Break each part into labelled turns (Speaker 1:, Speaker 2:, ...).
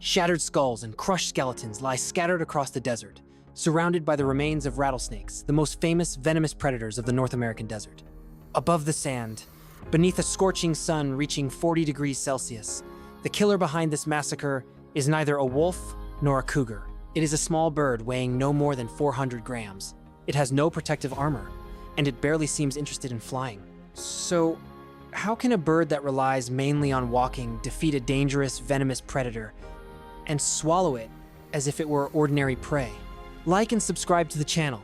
Speaker 1: Shattered skulls and crushed skeletons lie scattered across the desert, surrounded by the remains of rattlesnakes, the most famous venomous predators of the North American desert. Above the sand, beneath a scorching sun reaching 40 degrees Celsius, the killer behind this massacre is neither a wolf nor a cougar. It is a small bird weighing no more than 400 grams. It has no protective armor, and it barely seems interested in flying. So, how can a bird that relies mainly on walking defeat a dangerous, venomous predator and swallow it as if it were ordinary prey? Like and subscribe to the channel.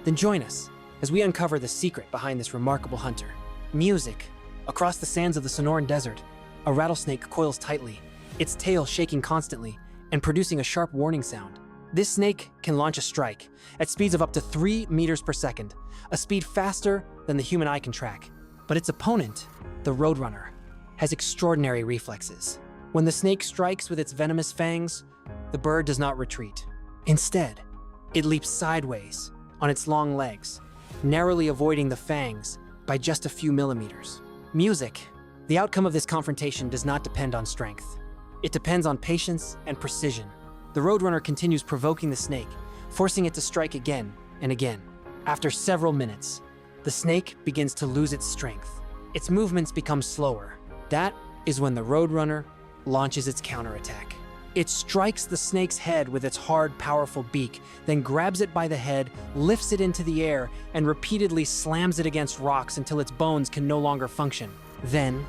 Speaker 1: Then join us as we uncover the secret behind this remarkable hunter. Music. Across the sands of the Sonoran Desert, a rattlesnake coils tightly, its tail shaking constantly and producing a sharp warning sound. This snake can launch a strike at speeds of up to 3 meters per second, a speed faster than the human eye can track. But its opponent, the roadrunner, has extraordinary reflexes. When the snake strikes with its venomous fangs, the bird does not retreat. Instead, it leaps sideways on its long legs, narrowly avoiding the fangs by just a few millimeters. Music. The outcome of this confrontation does not depend on strength. It depends on patience and precision. The roadrunner continues provoking the snake, forcing it to strike again and again. After several minutes, the snake begins to lose its strength. Its movements become slower. That is when the roadrunner launches its counterattack. It strikes the snake's head with its hard, powerful beak, then grabs it by the head, lifts it into the air, and repeatedly slams it against rocks until its bones can no longer function. Then,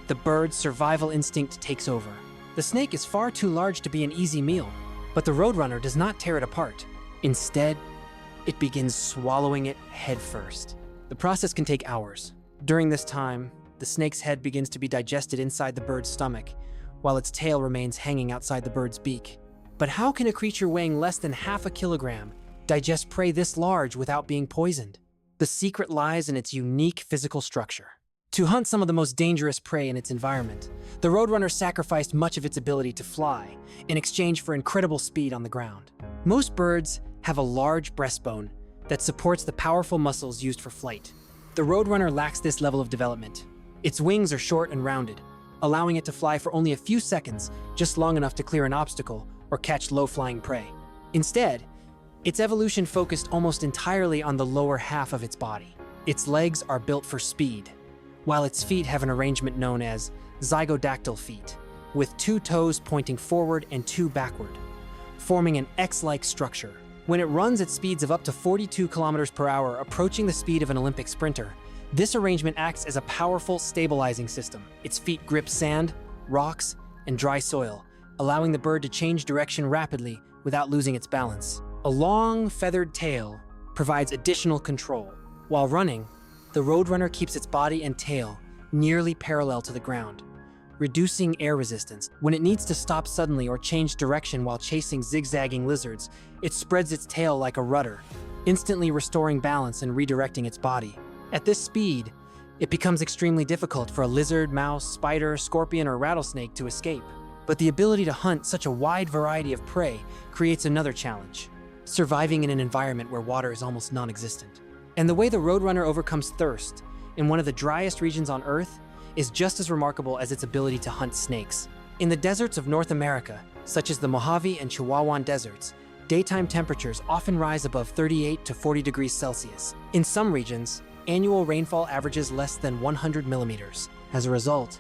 Speaker 1: the bird's survival instinct takes over. The snake is far too large to be an easy meal, but the roadrunner does not tear it apart. Instead, it begins swallowing it headfirst. The process can take hours. During this time, the snake's head begins to be digested inside the bird's stomach, while its tail remains hanging outside the bird's beak. But how can a creature weighing less than half a kilogram digest prey this large without being poisoned? The secret lies in its unique physical structure. To hunt some of the most dangerous prey in its environment, the roadrunner sacrificed much of its ability to fly in exchange for incredible speed on the ground. Most birds have a large breastbone that supports the powerful muscles used for flight. The roadrunner lacks this level of development. Its wings are short and rounded, allowing it to fly for only a few seconds, just long enough to clear an obstacle or catch low-flying prey. Instead, its evolution focused almost entirely on the lower half of its body. Its legs are built for speed, while its feet have an arrangement known as zygodactyl feet, with 2 toes pointing forward and 2 backward, forming an X-like structure. When it runs at speeds of up to 42 kilometers per hour, approaching the speed of an Olympic sprinter, this arrangement acts as a powerful stabilizing system. Its feet grip sand, rocks, and dry soil, allowing the bird to change direction rapidly without losing its balance. A long, feathered tail provides additional control. While running, the roadrunner keeps its body and tail nearly parallel to the ground, reducing air resistance. When it needs to stop suddenly or change direction while chasing zigzagging lizards, it spreads its tail like a rudder, instantly restoring balance and redirecting its body. At this speed, it becomes extremely difficult for a lizard, mouse, spider, scorpion, or rattlesnake to escape. But the ability to hunt such a wide variety of prey creates another challenge: surviving in an environment where water is almost non-existent. And the way the roadrunner overcomes thirst in one of the driest regions on Earth is just as remarkable as its ability to hunt snakes. In the deserts of North America, such as the Mojave and Chihuahuan deserts, daytime temperatures often rise above 38 to 40 degrees Celsius. In some regions, annual rainfall averages less than 100 millimeters. As a result,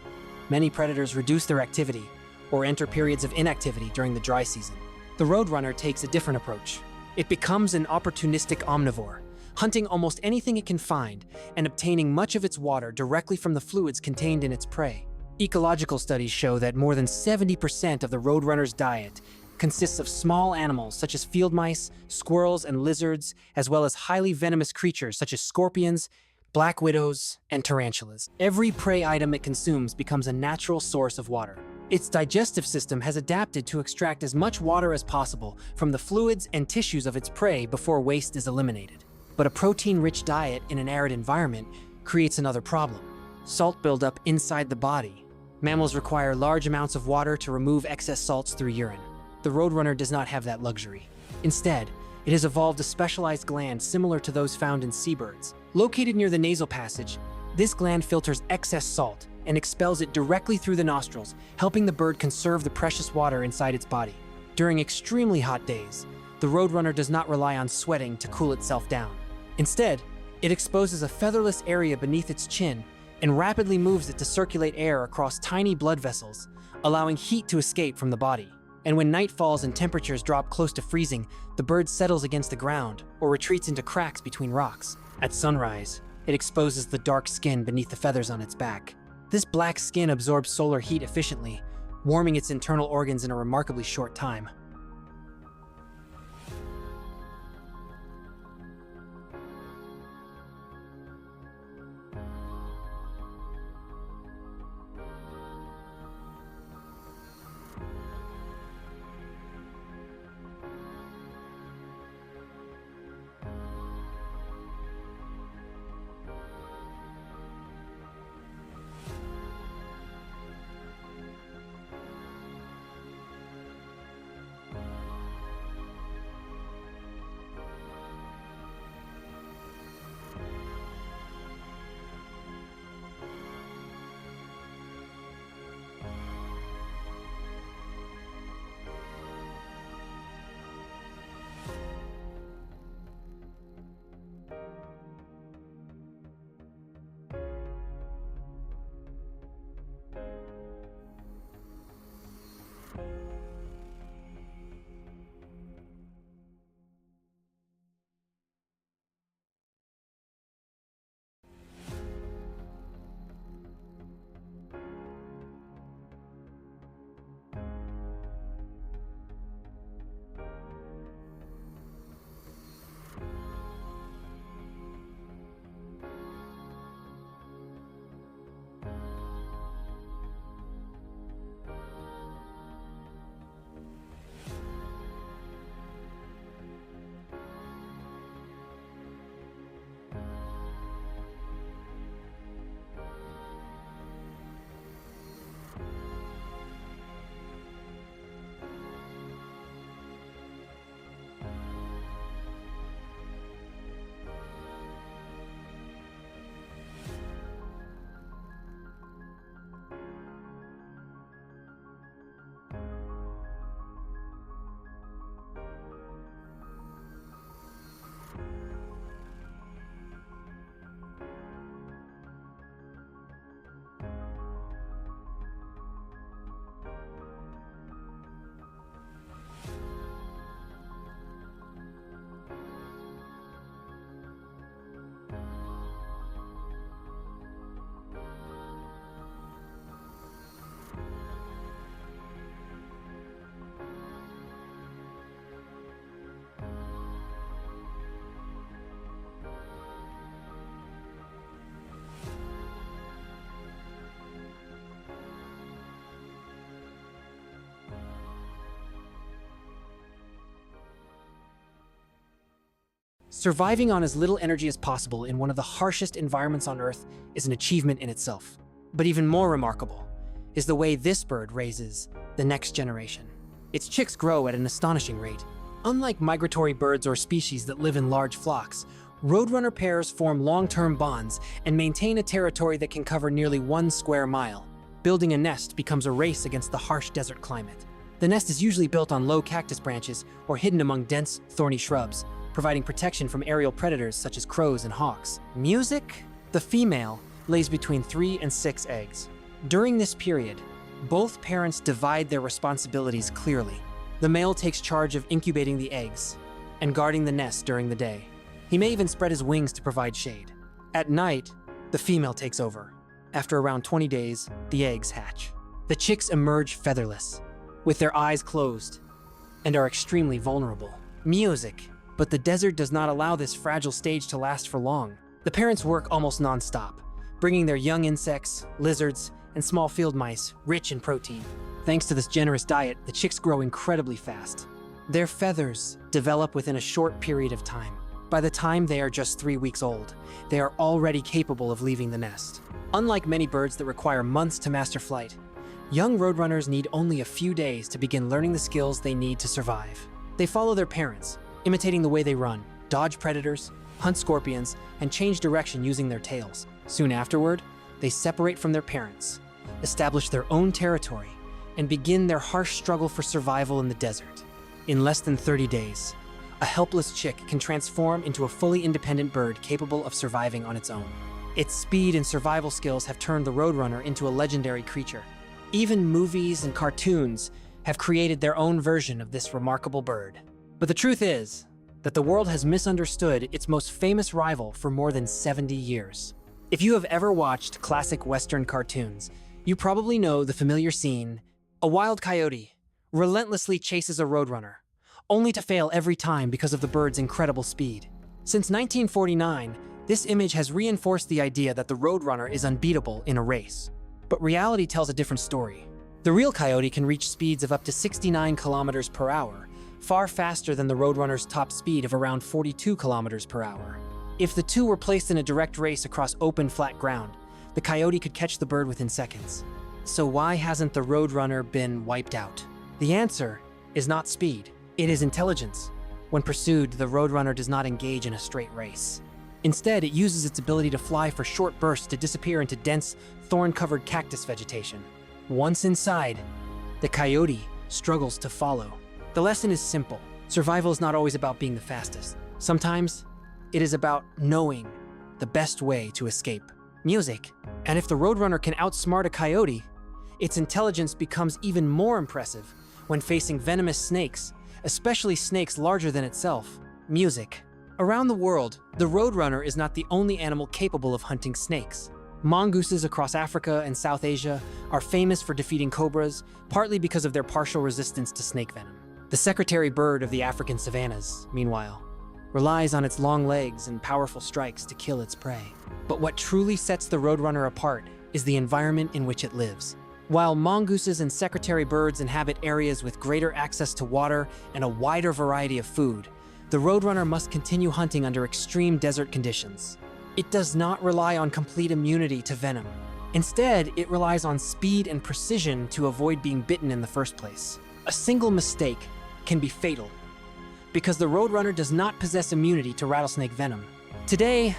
Speaker 1: many predators reduce their activity or enter periods of inactivity during the dry season. The roadrunner takes a different approach. It becomes an opportunistic omnivore, hunting almost anything it can find and obtaining much of its water directly from the fluids contained in its prey. Ecological studies show that more than 70% of the roadrunner's diet consists of small animals such as field mice, squirrels, and lizards, as well as highly venomous creatures such as scorpions, black widows, and tarantulas. Every prey item it consumes becomes a natural source of water. Its digestive system has adapted to extract as much water as possible from the fluids and tissues of its prey before waste is eliminated. But a protein-rich diet in an arid environment creates another problem: salt buildup inside the body. Mammals require large amounts of water to remove excess salts through urine. The roadrunner does not have that luxury. Instead, it has evolved a specialized gland similar to those found in seabirds. Located near the nasal passage, this gland filters excess salt and expels it directly through the nostrils, helping the bird conserve the precious water inside its body. During extremely hot days, the roadrunner does not rely on sweating to cool itself down. Instead, it exposes a featherless area beneath its chin and rapidly moves it to circulate air across tiny blood vessels, allowing heat to escape from the body. And when night falls and temperatures drop close to freezing, the bird settles against the ground or retreats into cracks between rocks. At sunrise, it exposes the dark skin beneath the feathers on its back. This black skin absorbs solar heat efficiently, warming its internal organs in a remarkably short time. Surviving on as little energy as possible in one of the harshest environments on Earth is an achievement in itself. But even more remarkable is the way this bird raises the next generation. Its chicks grow at an astonishing rate. Unlike migratory birds or species that live in large flocks, roadrunner pairs form long-term bonds and maintain a territory that can cover nearly 1 square mile. Building a nest becomes a race against the harsh desert climate. The nest is usually built on low cactus branches or hidden among dense, thorny shrubs, providing protection from aerial predators such as crows and hawks. Music? The female lays between 3 and 6 eggs. During this period, both parents divide their responsibilities clearly. The male takes charge of incubating the eggs and guarding the nest during the day. He may even spread his wings to provide shade. At night, the female takes over. After around 20 days, the eggs hatch. The chicks emerge featherless, with their eyes closed, and are extremely vulnerable. Music. But the desert does not allow this fragile stage to last for long. The parents work almost non-stop, bringing their young insects, lizards, and small field mice rich in protein. Thanks to this generous diet, the chicks grow incredibly fast. Their feathers develop within a short period of time. By the time they are just 3 weeks old, they are already capable of leaving the nest. Unlike many birds that require months to master flight, young roadrunners need only a few days to begin learning the skills they need to survive. They follow their parents, imitating the way they run, dodge predators, hunt scorpions, and change direction using their tails. Soon afterward, they separate from their parents, establish their own territory, and begin their harsh struggle for survival in the desert. In less than 30 days, a helpless chick can transform into a fully independent bird capable of surviving on its own. Its speed and survival skills have turned the roadrunner into a legendary creature. Even movies and cartoons have created their own version of this remarkable bird. But the truth is that the world has misunderstood its most famous rival for more than 70 years. If you have ever watched classic Western cartoons, you probably know the familiar scene: a wild coyote relentlessly chases a roadrunner, only to fail every time because of the bird's incredible speed. Since 1949, this image has reinforced the idea that the roadrunner is unbeatable in a race. But reality tells a different story. The real coyote can reach speeds of up to 69 kilometers per hour, far faster than the roadrunner's top speed of around 42 kilometers per hour. If the two were placed in a direct race across open, flat ground, the coyote could catch the bird within seconds. So why hasn't the roadrunner been wiped out? The answer is not speed, it is intelligence. When pursued, the roadrunner does not engage in a straight race. Instead, it uses its ability to fly for short bursts to disappear into dense, thorn-covered cactus vegetation. Once inside, the coyote struggles to follow. The lesson is simple. Survival is not always about being the fastest. Sometimes, it is about knowing the best way to escape. Music. And if the roadrunner can outsmart a coyote, its intelligence becomes even more impressive when facing venomous snakes, especially snakes larger than itself. Music. Around the world, the roadrunner is not the only animal capable of hunting snakes. Mongooses across Africa and South Asia are famous for defeating cobras, partly because of their partial resistance to snake venom. The secretary bird of the African savannas, meanwhile, relies on its long legs and powerful strikes to kill its prey. But what truly sets the roadrunner apart is the environment in which it lives. While mongooses and secretary birds inhabit areas with greater access to water and a wider variety of food, the roadrunner must continue hunting under extreme desert conditions. It does not rely on complete immunity to venom. Instead, it relies on speed and precision to avoid being bitten in the first place. A single mistake can be fatal, because the roadrunner does not possess immunity to rattlesnake venom. Today,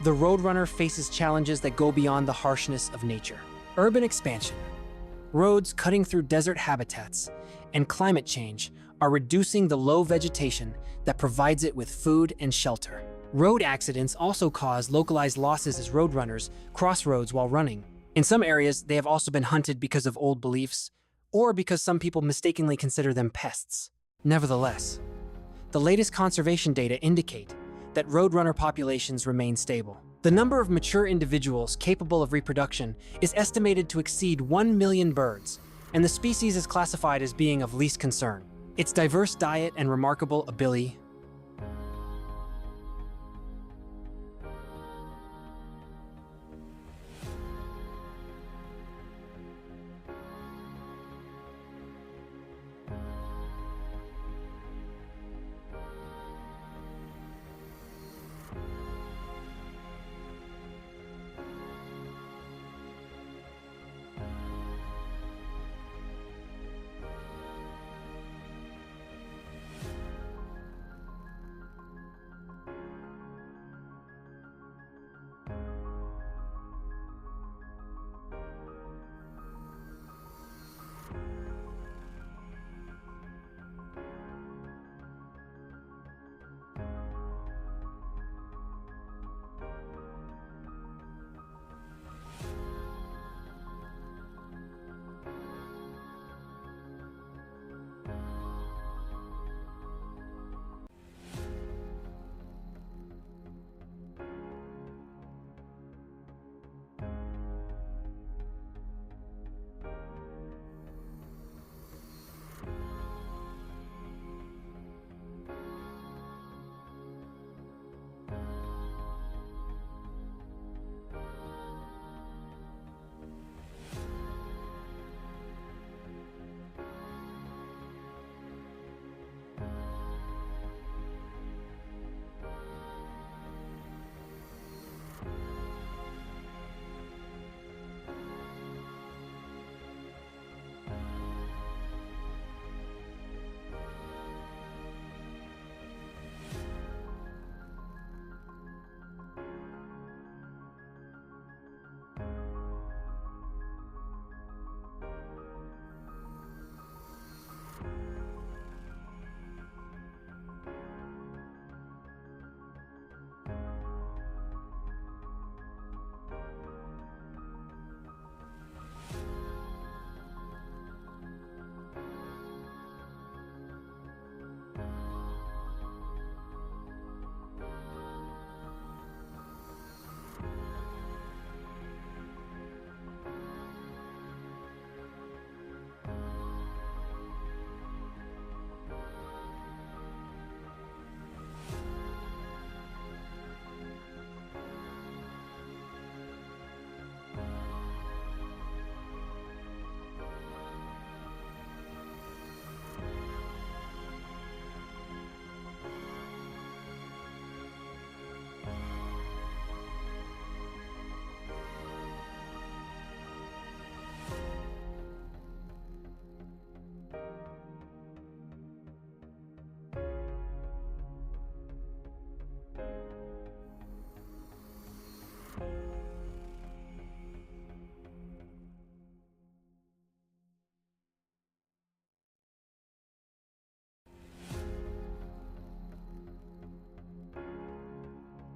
Speaker 1: the roadrunner faces challenges that go beyond the harshness of nature. Urban expansion, roads cutting through desert habitats, and climate change are reducing the low vegetation that provides it with food and shelter. Road accidents also cause localized losses as roadrunners cross roads while running. In some areas, they have also been hunted because of old beliefs, or because some people mistakenly consider them pests. Nevertheless, the latest conservation data indicate that roadrunner populations remain stable. The number of mature individuals capable of reproduction is estimated to exceed 1 million birds, and the species is classified as being of least concern. Its diverse diet and remarkable ability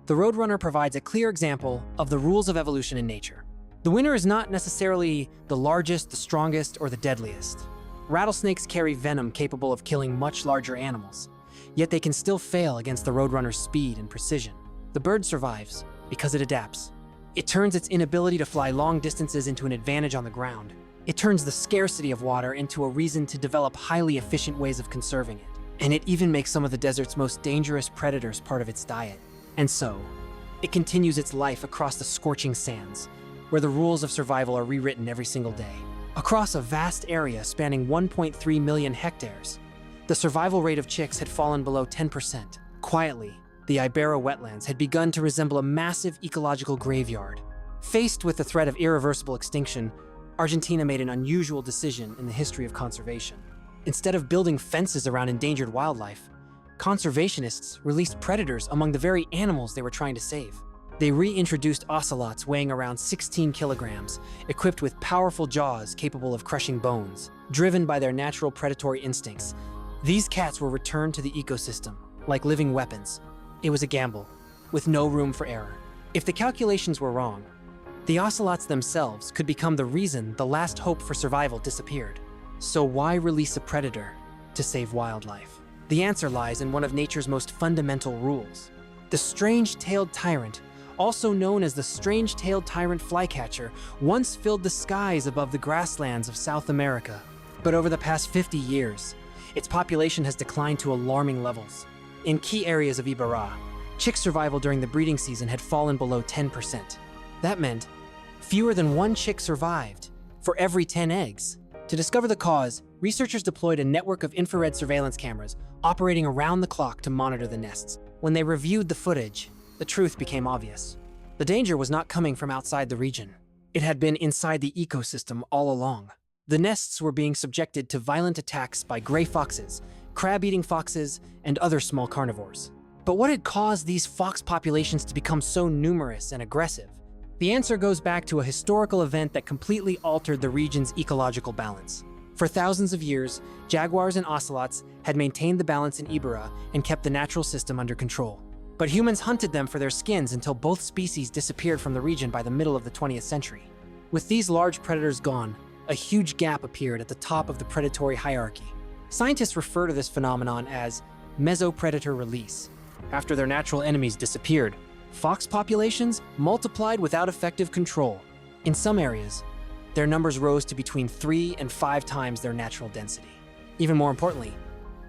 Speaker 1: The Roadrunner provides a clear example of the rules of evolution in nature. The winner is not necessarily the largest, the strongest, or the deadliest. Rattlesnakes carry venom capable of killing much larger animals, yet they can still fail against the Roadrunner's speed and precision. The bird survives because it adapts. It turns its inability to fly long distances into an advantage on the ground. It turns the scarcity of water into a reason to develop highly efficient ways of conserving it. And it even makes some of the desert's most dangerous predators part of its diet. And so, it continues its life across the scorching sands, where the rules of survival are rewritten every single day. Across a vast area spanning 1.3 million hectares, the survival rate of chicks had fallen below 10%. Quietly, the Iberra wetlands had begun to resemble a massive ecological graveyard. Faced with the threat of irreversible extinction, Argentina made an unusual decision in the history of conservation. Instead of building fences around endangered wildlife, conservationists released predators among the very animals they were trying to save. They reintroduced ocelots weighing around 16 kilograms, equipped with powerful jaws capable of crushing bones. Driven by their natural predatory instincts, these cats were returned to the ecosystem like living weapons. It was a gamble, with no room for error. If the calculations were wrong, the ocelots themselves could become the reason the last hope for survival disappeared. So why release a predator to save wildlife? The answer lies in one of nature's most fundamental rules. The strange-tailed tyrant, also known as the strange-tailed tyrant flycatcher, once filled the skies above the grasslands of South America. But over the past 50 years, its population has declined to alarming levels. In key areas of Iberra, chick survival during the breeding season had fallen below 10%. That meant fewer than one chick survived for every 10 eggs. To discover the cause, researchers deployed a network of infrared surveillance cameras operating around the clock to monitor the nests. When they reviewed the footage, the truth became obvious. The danger was not coming from outside the region. It had been inside the ecosystem all along. The nests were being subjected to violent attacks by gray foxes, crab-eating foxes, and other small carnivores. But what had caused these fox populations to become so numerous and aggressive? The answer goes back to a historical event that completely altered the region's ecological balance. For thousands of years, jaguars and ocelots had maintained the balance in Iberra and kept the natural system under control. But humans hunted them for their skins until both species disappeared from the region by the middle of the 20th century. With these large predators gone, a huge gap appeared at the top of the predatory hierarchy. Scientists refer to this phenomenon as mesopredator release. After their natural enemies disappeared, fox populations multiplied without effective control. In some areas, their numbers rose to between 3 and 5 times their natural density. Even more importantly,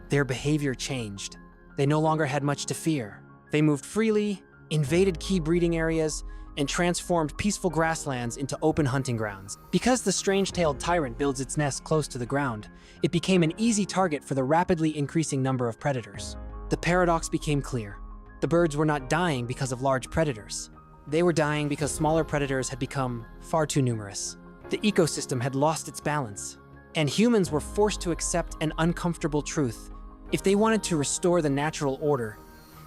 Speaker 1: their behavior changed. They no longer had much to fear. They moved freely, invaded key breeding areas, and transformed peaceful grasslands into open hunting grounds. Because the strange-tailed tyrant builds its nest close to the ground, it became an easy target for the rapidly increasing number of predators. The paradox became clear. The birds were not dying because of large predators. They were dying because smaller predators had become far too numerous. The ecosystem had lost its balance, and humans were forced to accept an uncomfortable truth. If they wanted to restore the natural order,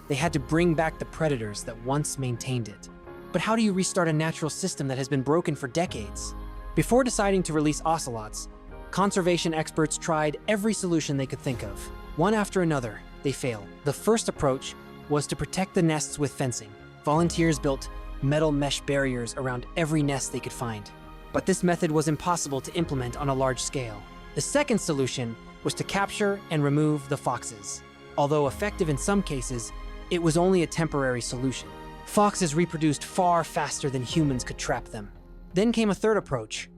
Speaker 1: they had to bring back the predators that once maintained it. But how do you restart a natural system that has been broken for decades? Before deciding to release ocelots, conservation experts tried every solution they could think of. One after another, they failed. The first approach was to protect the nests with fencing. Volunteers built metal mesh barriers around every nest they could find. But this method was impossible to implement on a large scale. The second solution was to capture and remove the foxes. Although effective in some cases, it was only a temporary solution. Foxes reproduced far faster than humans could trap them. Then came a third approach,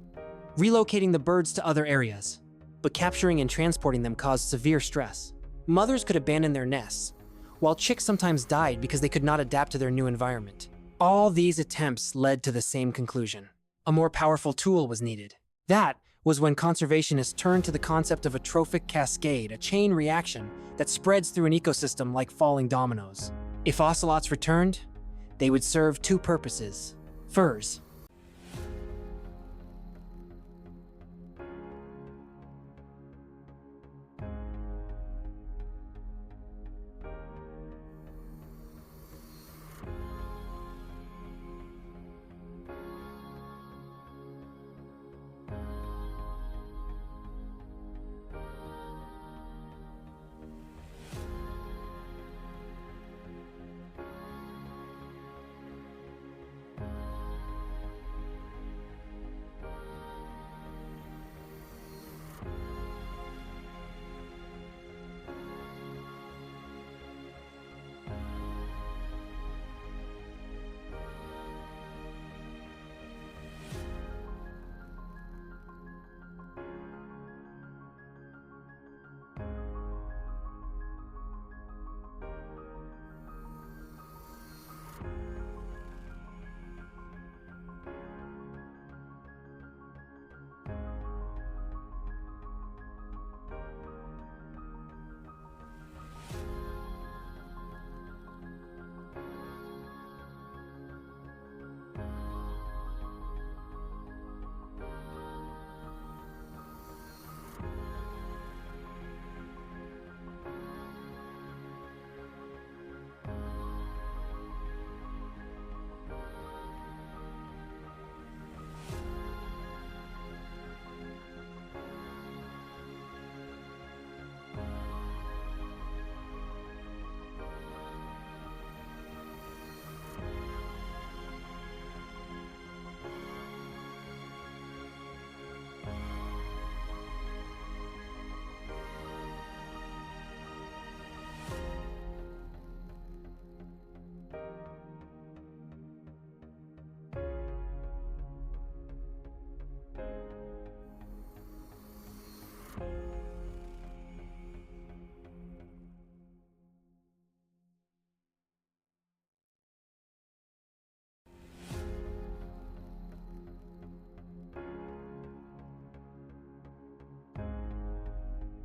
Speaker 1: relocating the birds to other areas. But capturing and transporting them caused severe stress. Mothers could abandon their nests, while chicks sometimes died because they could not adapt to their new environment. All these attempts led to the same conclusion. A more powerful tool was needed. That was when conservationists turned to the concept of a trophic cascade, a chain reaction that spreads through an ecosystem like falling dominoes. If ocelots returned, they would serve two purposes: furs.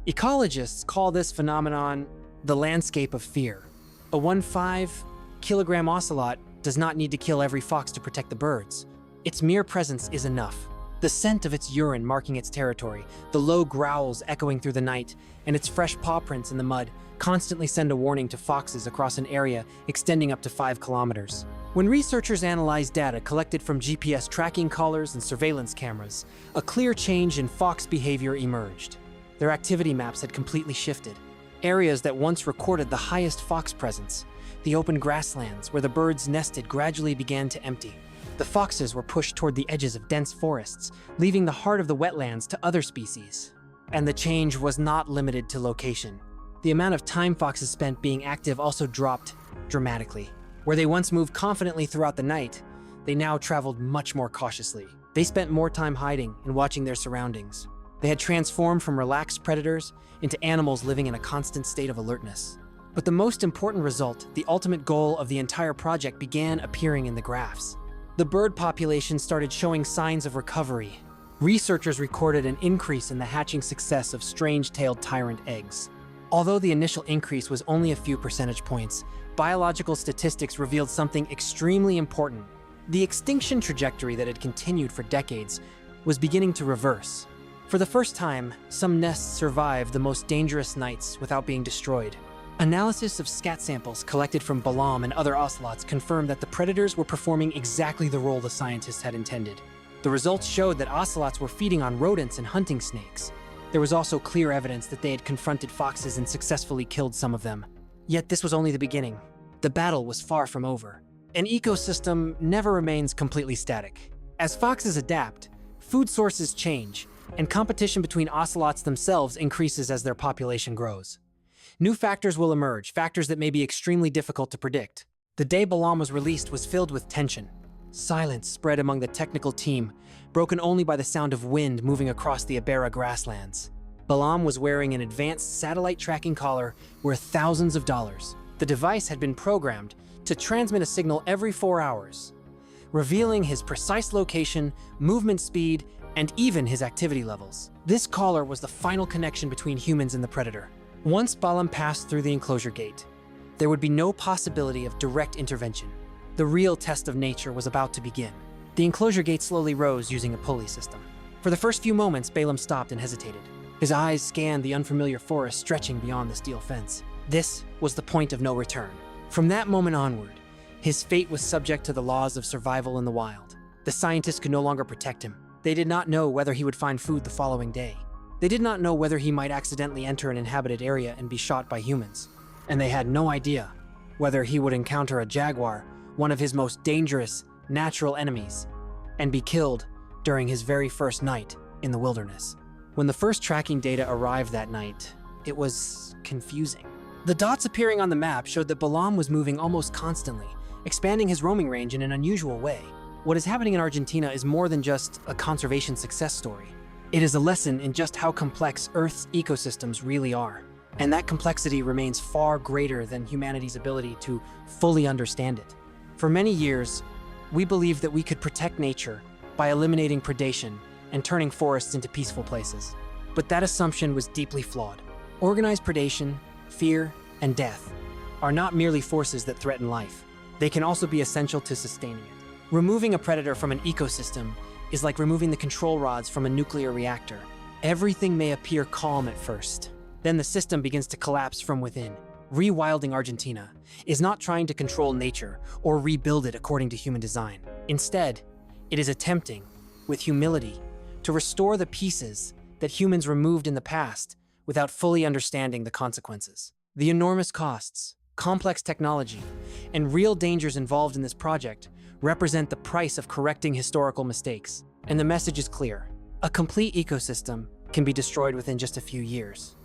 Speaker 1: Ecologists call this phenomenon the landscape of fear. A 1.5-kilogram ocelot does not need to kill every fox to protect the birds. Its mere presence is enough. The scent of its urine marking its territory, the low growls echoing through the night, and its fresh paw prints in the mud constantly send a warning to foxes across an area extending up to 5 kilometers. When researchers analyzed data collected from GPS tracking collars and surveillance cameras, a clear change in fox behavior emerged. Their activity maps had completely shifted. Areas that once recorded the highest fox presence, the open grasslands where the birds nested, gradually began to empty. The foxes were pushed toward the edges of dense forests, leaving the heart of the wetlands to other species. And the change was not limited to location. The amount of time foxes spent being active also dropped dramatically. Where they once moved confidently throughout the night, they now traveled much more cautiously. They spent more time hiding and watching their surroundings. They had transformed from relaxed predators into animals living in a constant state of alertness. But the most important result, the ultimate goal of the entire project, began appearing in the graphs. The bird population started showing signs of recovery. Researchers recorded an increase in the hatching success of strange-tailed tyrant eggs. Although the initial increase was only a few percentage points, biological statistics revealed something extremely important. The extinction trajectory that had continued for decades was beginning to reverse. For the first time, some nests survived the most dangerous nights without being destroyed. Analysis of scat samples collected from Balam and other ocelots confirmed that the predators were performing exactly the role the scientists had intended. The results showed that ocelots were feeding on rodents and hunting snakes. There was also clear evidence that they had confronted foxes and successfully killed some of them. Yet this was only the beginning. The battle was far from over. An ecosystem never remains completely static. As foxes adapt, food sources change, and competition between ocelots themselves increases as their population grows. New factors will emerge, factors that may be extremely difficult to predict. The day Balam was released was filled with tension. Silence spread among the technical team, broken only by the sound of wind moving across the Iberra grasslands. Balam was wearing an advanced satellite tracking collar worth thousands of dollars. The device had been programmed to transmit a signal every 4 hours, revealing his precise location, movement speed, and even his activity levels. This collar was the final connection between humans and the predator. Once Balam passed through the enclosure gate, there would be no possibility of direct intervention. The real test of nature was about to begin. The enclosure gate slowly rose using a pulley system. For the first few moments, Balam stopped and hesitated. His eyes scanned the unfamiliar forest stretching beyond the steel fence. This was the point of no return. From that moment onward, his fate was subject to the laws of survival in the wild. The scientists could no longer protect him. They did not know whether he would find food the following day. They did not know whether he might accidentally enter an inhabited area and be shot by humans. And they had no idea whether he would encounter a jaguar, one of his most dangerous natural enemies, and be killed during his very first night in the wilderness. When the first tracking data arrived that night, it was confusing. The dots appearing on the map showed that Balam was moving almost constantly, expanding his roaming range in an unusual way. What is happening in Argentina is more than just a conservation success story. It is a lesson in just how complex Earth's ecosystems really are. And that complexity remains far greater than humanity's ability to fully understand it. For many years, we believed that we could protect nature by eliminating predation and turning forests into peaceful places. But that assumption was deeply flawed. Organized predation, fear, and death are not merely forces that threaten life. They can also be essential to sustaining it. Removing a predator from an ecosystem is like removing the control rods from a nuclear reactor. Everything may appear calm at first. Then the system begins to collapse from within. Rewilding Argentina is not trying to control nature or rebuild it according to human design. Instead, it is attempting, with humility, to restore the pieces that humans removed in the past without fully understanding the consequences. The enormous costs, complex technology, and real dangers involved in this project represent the price of correcting historical mistakes. And the message is clear. A complete ecosystem can be destroyed within just a few years.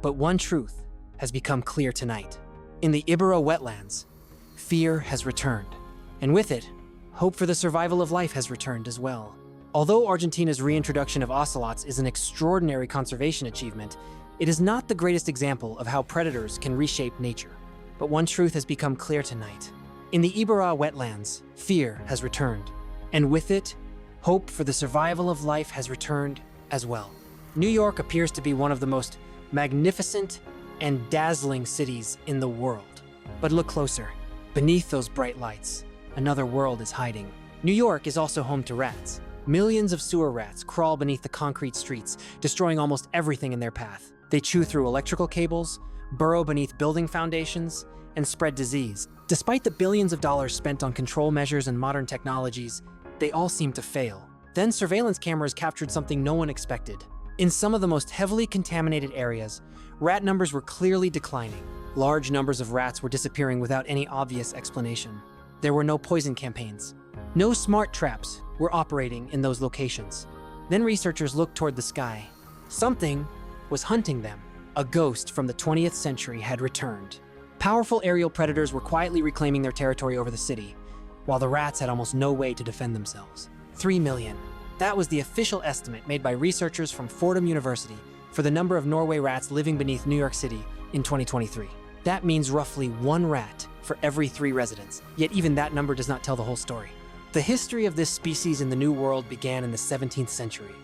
Speaker 1: But one truth has become clear tonight. In the Ibarra wetlands, fear has returned. And with it, hope for the survival of life has returned as well. Although Argentina's reintroduction of ocelots is an extraordinary conservation achievement, it is not the greatest example of how predators can reshape nature. But one truth has become clear tonight. In the Ibarra wetlands, fear has returned. And with it, hope for the survival of life has returned as well. New York appears to be one of the most magnificent and dazzling cities in the world. But look closer. Beneath those bright lights, another world is hiding. New York is also home to rats. Millions of sewer rats crawl beneath the concrete streets, destroying almost everything in their path. They chew through electrical cables, burrow beneath building foundations, and spread disease. Despite the billions of dollars spent on control measures and modern technologies, they all seem to fail. Then surveillance cameras captured something no one expected. In some of the most heavily contaminated areas, rat numbers were clearly declining. Large numbers of rats were disappearing without any obvious explanation. There were no poison campaigns. No smart traps were operating in those locations. Then researchers looked toward the sky. Something was hunting them. A ghost from the 20th century had returned. Powerful aerial predators were quietly reclaiming their territory over the city, while the rats had almost no way to defend themselves. 3 million. That was the official estimate made by researchers from Fordham University for the number of Norway rats living beneath New York City in 2023. That means roughly 1 rat for every 3 residents, yet even that number does not tell the whole story. The history of this species in the New World began in the 17th century,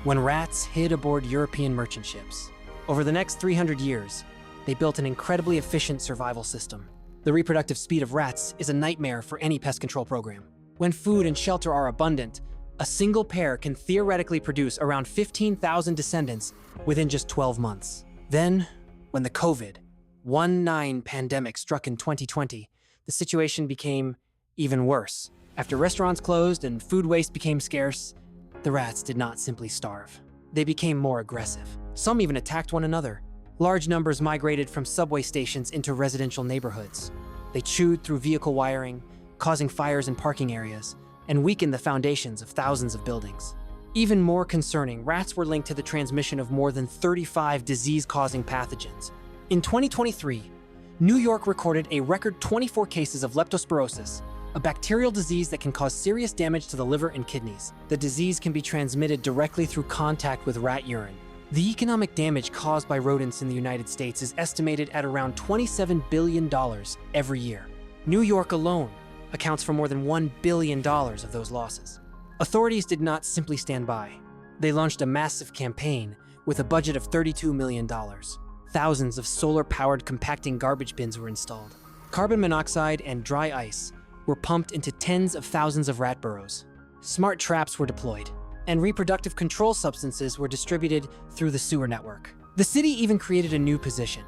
Speaker 1: when rats hid aboard European merchant ships. Over the next 300 years, they built an incredibly efficient survival system. The reproductive speed of rats is a nightmare for any pest control program. When food and shelter are abundant, a single pair can theoretically produce around 15,000 descendants within just 12 months. Then, when the COVID-19 pandemic struck in 2020, the situation became even worse. After restaurants closed and food waste became scarce, the rats did not simply starve. They became more aggressive. Some even attacked one another. Large numbers migrated from subway stations into residential neighborhoods. They chewed through vehicle wiring, causing fires in parking areas, and weakened the foundations of thousands of buildings. Even more concerning, rats were linked to the transmission of more than 35 disease-causing pathogens. In 2023, New York recorded a record 24 cases of leptospirosis, a bacterial disease that can cause serious damage to the liver and kidneys. The disease can be transmitted directly through contact with rat urine. The economic damage caused by rodents in the United States is estimated at around $27 billion every year. New York alone accounts for more than $1 billion of those losses. Authorities did not simply stand by. They launched a massive campaign with a budget of $32 million. Thousands of solar-powered compacting garbage bins were installed. Carbon monoxide and dry ice were pumped into tens of thousands of rat burrows. Smart traps were deployed, and reproductive control substances were distributed through the sewer network. The city even created a new position,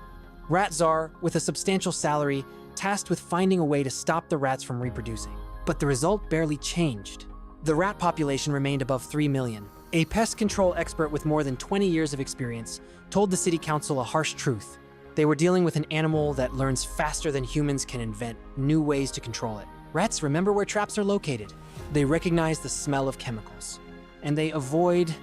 Speaker 1: Rat Czar, with a substantial salary, tasked with finding a way to stop the rats from reproducing. But the result barely changed. The rat population remained above 3 million. A pest control expert with more than 20 years of experience told the city council a harsh truth. They were dealing with an animal that learns faster than humans can invent new ways to control it. Rats remember where traps are located. They recognize the smell of chemicals, and they avoid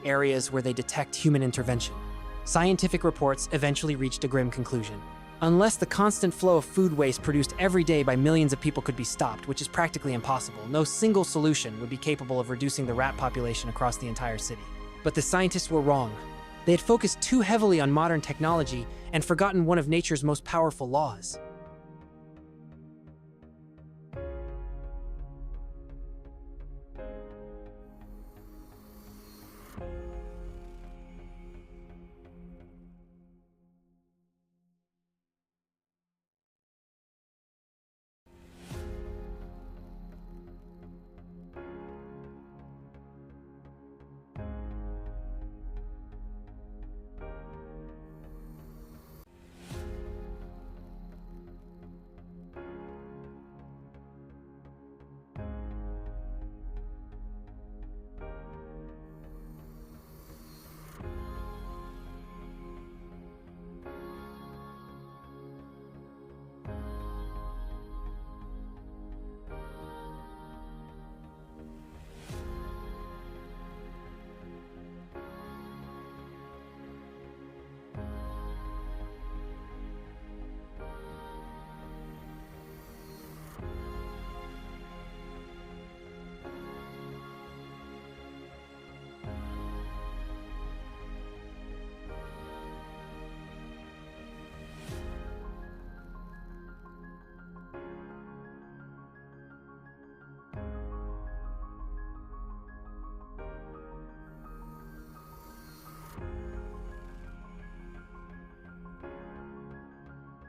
Speaker 1: areas where they detect human intervention. Scientific reports eventually reached a grim conclusion. Unless the constant flow of food waste produced every day by millions of people could be stopped, which is practically impossible, no single solution would be capable of reducing the rat population across the entire city. But the scientists were wrong. They had focused too heavily on modern technology and forgotten one of nature's most powerful laws.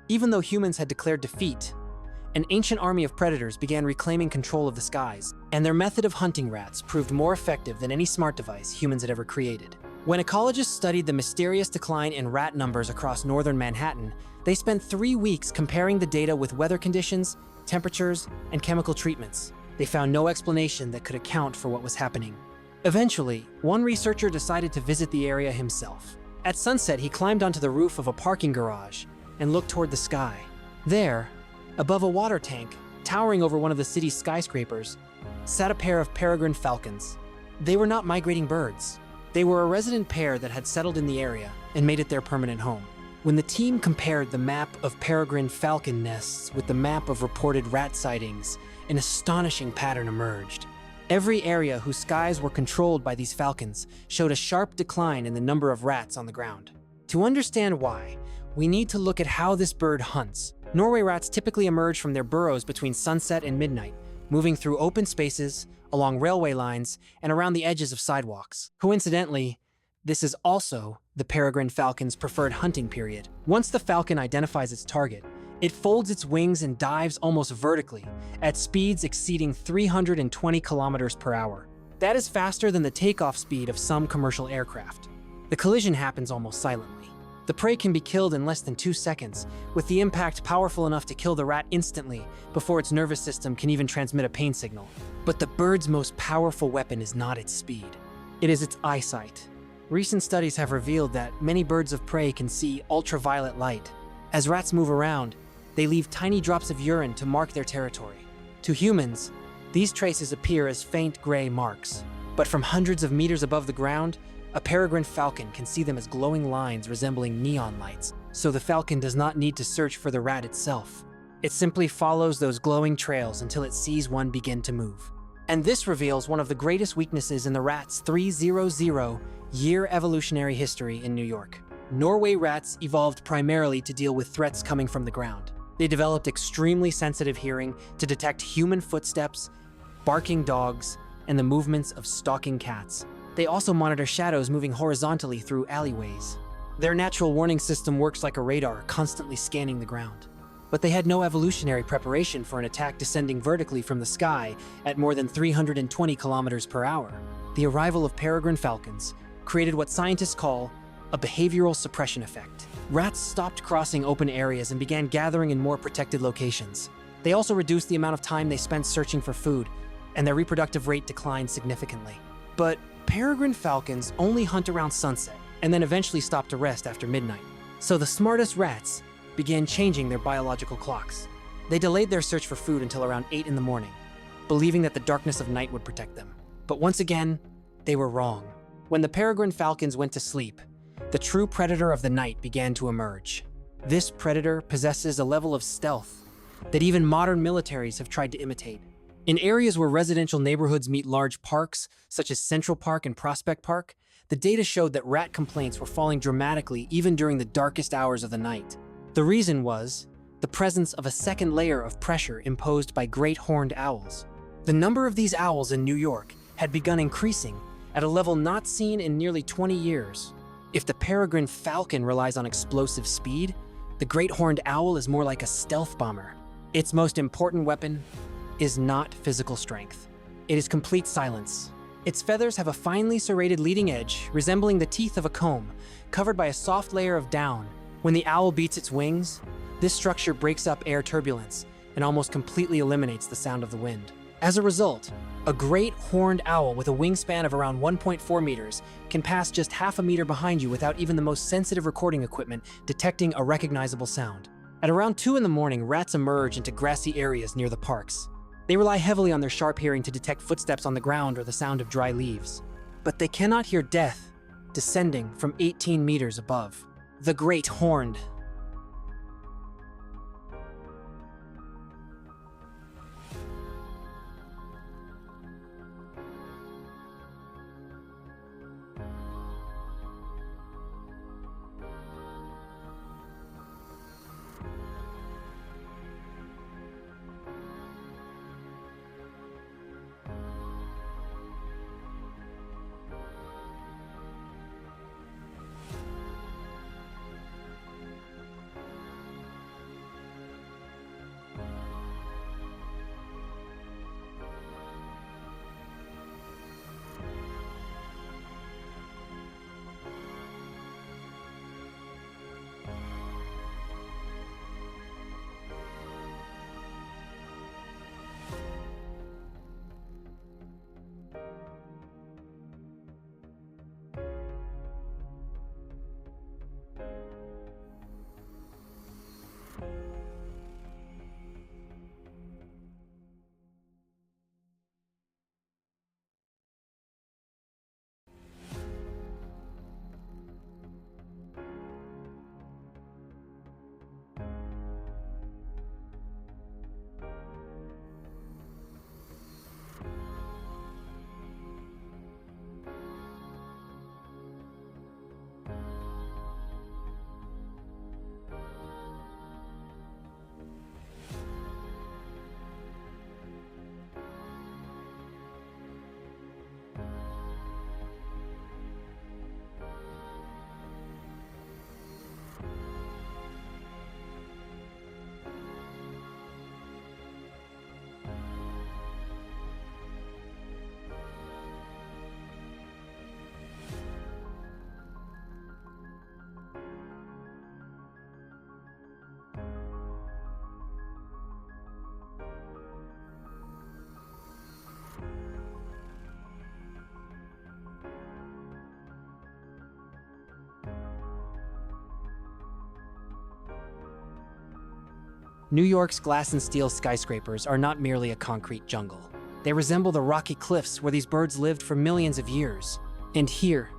Speaker 1: Even though humans had declared defeat, an ancient army of predators began reclaiming control of the skies, and their method of hunting rats proved more effective than any smart device humans had ever created. When ecologists studied the mysterious decline in rat numbers across northern Manhattan, they spent 3 weeks comparing the data with weather conditions, temperatures, and chemical treatments. They found no explanation that could account for what was happening. Eventually, one researcher decided to visit the area himself. At sunset, he climbed onto the roof of a parking garage and looked toward the sky. There, above a water tank, towering over one of the city's skyscrapers, sat a pair of peregrine falcons. They were not migrating birds. They were a resident pair that had settled in the area and made it their permanent home. When the team compared the map of peregrine falcon nests with the map of reported rat sightings, an astonishing pattern emerged. Every area whose skies were controlled by these falcons showed a sharp decline in the number of rats on the ground. To understand why, we need to look at how this bird hunts. Norway rats typically emerge from their burrows between sunset and midnight, moving through open spaces, along railway lines, and around the edges of sidewalks. Coincidentally, this is also the peregrine falcon's preferred hunting period. Once the falcon identifies its target, it folds its wings and dives almost vertically, at speeds exceeding 320 kilometers per hour. That is faster than the takeoff speed of some commercial aircraft. The collision happens almost silently. The prey can be killed in less than 2 seconds, with the impact powerful enough to kill the rat instantly before its nervous system can even transmit a pain signal. But the bird's most powerful weapon is not its speed. It is its eyesight. Recent studies have revealed that many birds of prey can see ultraviolet light. As rats move around, they leave tiny drops of urine to mark their territory. To humans, these traces appear as faint gray marks. But from hundreds of meters above the ground, a peregrine falcon can see them as glowing lines resembling neon lights. So the falcon does not need to search for the rat itself. It simply follows those glowing trails until it sees one begin to move. And this reveals one of the greatest weaknesses in the rat's 300-year evolutionary history in New York. Norway rats evolved primarily to deal with threats coming from the ground. They developed extremely sensitive hearing to detect human footsteps, barking dogs, and the movements of stalking cats. They also monitor shadows moving horizontally through alleyways. Their natural warning system works like a radar, constantly scanning the ground. But they had no evolutionary preparation for an attack descending vertically from the sky at more than 320 kilometers per hour. The arrival of peregrine falcons created what scientists call a behavioral suppression effect. Rats stopped crossing open areas and began gathering in more protected locations. They also reduced the amount of time they spent searching for food, and their reproductive rate declined significantly. But peregrine falcons only hunt around sunset, and then eventually stop to rest after midnight. So the smartest rats began changing their biological clocks. They delayed their search for food until around 8 in the morning, believing that the darkness of night would protect them. But once again, they were wrong. When the peregrine falcons went to sleep, the true predator of the night began to emerge. This predator possesses a level of stealth that even modern militaries have tried to imitate. In areas where residential neighborhoods meet large parks, such as Central Park and Prospect Park, the data showed that rat complaints were falling dramatically even during the darkest hours of the night. The reason was the presence of a second layer of pressure imposed by great horned owls. The number of these owls in New York had begun increasing at a level not seen in nearly 20 years. If the peregrine falcon relies on explosive speed, the great horned owl is more like a stealth bomber. Its most important weapon is not physical strength. It is complete silence. Its feathers have a finely serrated leading edge, resembling the teeth of a comb, covered by a soft layer of down. When the owl beats its wings, this structure breaks up air turbulence and almost completely eliminates the sound of the wind. As a result, a great horned owl with a wingspan of around 1.4 meters can pass just half a meter behind you without even the most sensitive recording equipment detecting a recognizable sound. At around 2 in the morning, rats emerge into grassy areas near the parks. They rely heavily on their sharp hearing to detect footsteps on the ground or the sound of dry leaves. But they cannot hear death descending from 18 meters above. The great horned New York's glass and steel skyscrapers are not merely a concrete jungle. They resemble the rocky cliffs where these birds lived for millions of years. And here,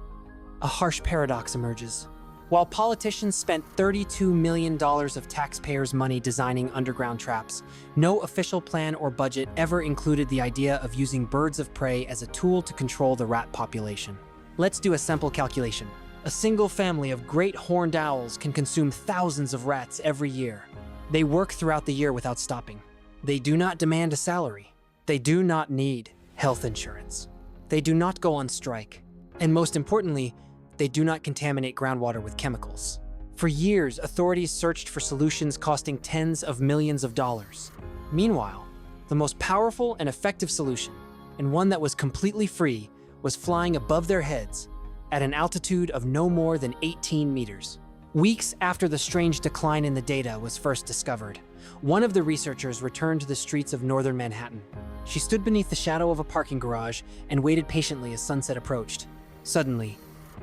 Speaker 1: a harsh paradox emerges. While politicians spent $32 million of taxpayers' money designing underground traps, no official plan or budget ever included the idea of using birds of prey as a tool to control the rat population. Let's do a simple calculation. A single family of great horned owls can consume thousands of rats every year. They work throughout the year without stopping. They do not demand a salary. They do not need health insurance. They do not go on strike. And most importantly, they do not contaminate groundwater with chemicals. For years, authorities searched for solutions costing tens of millions of dollars. Meanwhile, the most powerful and effective solution, and one that was completely free, was flying above their heads at an altitude of no more than 18 meters. Weeks after the strange decline in the data was first discovered, one of the researchers returned to the streets of northern Manhattan. She stood beneath the shadow of a parking garage and waited patiently as sunset approached. Suddenly,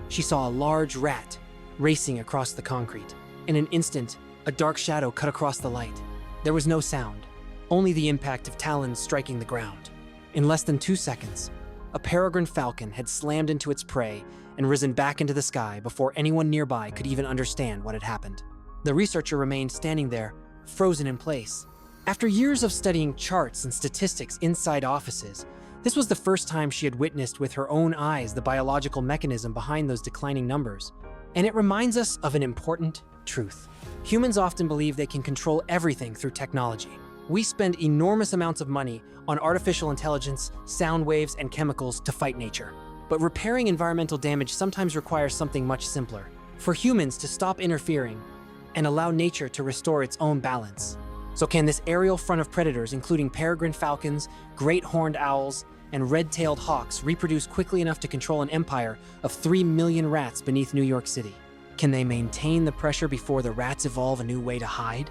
Speaker 1: she saw a large rat racing across the concrete. In an instant, a dark shadow cut across the light. There was no sound, only the impact of talons striking the ground. In less than 2 seconds, a peregrine falcon had slammed into its prey and risen back into the sky before anyone nearby could even understand what had happened. The researcher remained standing there, frozen in place. After years of studying charts and statistics inside offices, this was the first time she had witnessed with her own eyes the biological mechanism behind those declining numbers. And it reminds us of an important truth. Humans often believe they can control everything through technology. We spend enormous amounts of money on artificial intelligence, sound waves, and chemicals to fight nature. But repairing environmental damage sometimes requires something much simpler. For humans to stop interfering and allow nature to restore its own balance. So can this aerial front of predators, including peregrine falcons, great horned owls, and red-tailed hawks, reproduce quickly enough to control an empire of 3 million rats beneath New York City? Can they maintain the pressure before the rats evolve a new way to hide?